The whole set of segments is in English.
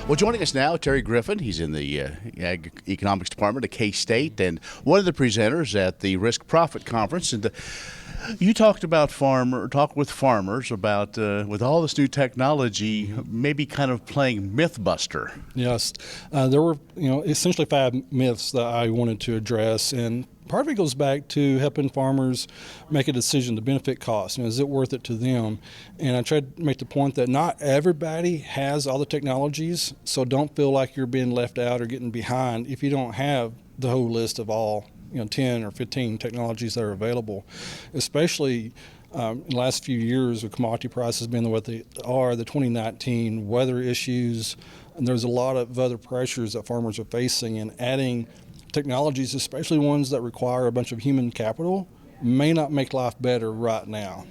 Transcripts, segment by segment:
Well, joining us now, Terry Griffin. He's in the Ag Economics Department at K-State and one of the presenters at the Risk Profit Conference. And you talked with farmers about with all this new technology, maybe kind of playing MythBuster. Yes, there were essentially 5 myths that I wanted to address, and part of it goes back to helping farmers make a decision, the benefit cost. Is it worth it to them? And I tried to make the point that not everybody has all the technologies, so don't feel like you're being left out or getting behind if you don't have the whole list of all 10 or 15 technologies that are available, especially in the last few years with commodity prices being what they are, the 2019 weather issues, and there's a lot of other pressures that farmers are facing, and adding technologies, especially ones that require a bunch of human capital, may not make life better right now.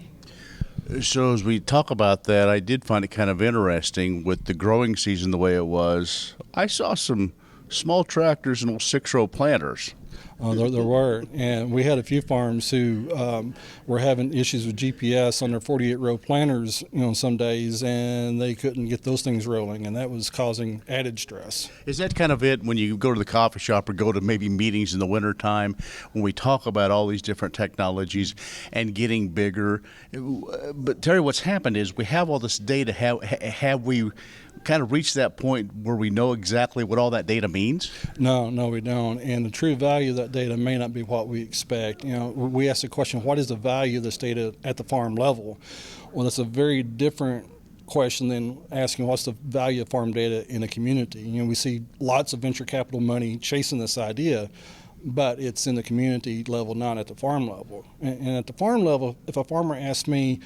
So as we talk about that, I did find it kind of interesting with the growing season the way it was. I saw some small tractors and old 6-row planters. There were, and we had a few farms who were having issues with GPS on their 48-row planters, some days, and they couldn't get those things rolling, and that was causing added stress. Is that kind of it when you go to the coffee shop or go to maybe meetings in the wintertime when we talk about all these different technologies and getting bigger? But Terry, what's happened is we have all this data. Have we kind of reached that point where we know exactly what all that data means? No, we don't. And the true value of that data may not be what we expect. We ask the question, what is the value of this data at the farm level? Well, that's a very different question than asking what's the value of farm data in a community. We see lots of venture capital money chasing this idea, but it's in the community level, not at the farm level. And at the farm level, if a farmer asked me,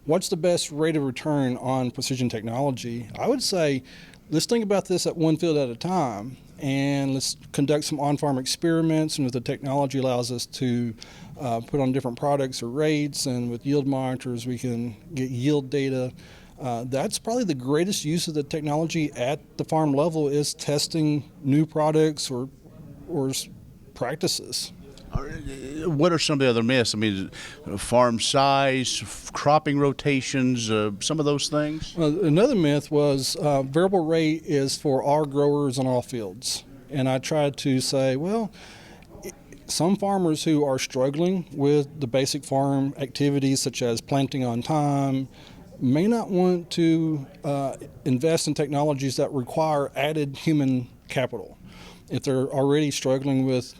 what's the best rate of return on precision technology? I would say, let's think about this at one field at a time, and let's conduct some on-farm experiments, and if the technology allows us to put on different products or rates, and with yield monitors we can get yield data. That's probably the greatest use of the technology at the farm level, is testing new products or practices. What are some of the other myths? I mean, farm size, cropping rotations, some of those things? Another myth was variable rate is for all growers on all fields. And I tried to say, well, some farmers who are struggling with the basic farm activities such as planting on time may not want to invest in technologies that require added human capital. If they're already struggling with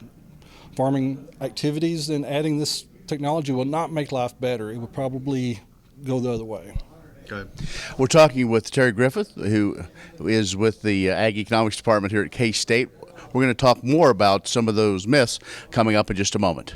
farming activities, then adding this technology will not make life better. It will probably go the other way. Okay. We're talking with Terry Griffith, who is with the Ag Economics Department here at K-State. We're going to talk more about some of those myths coming up in just a moment.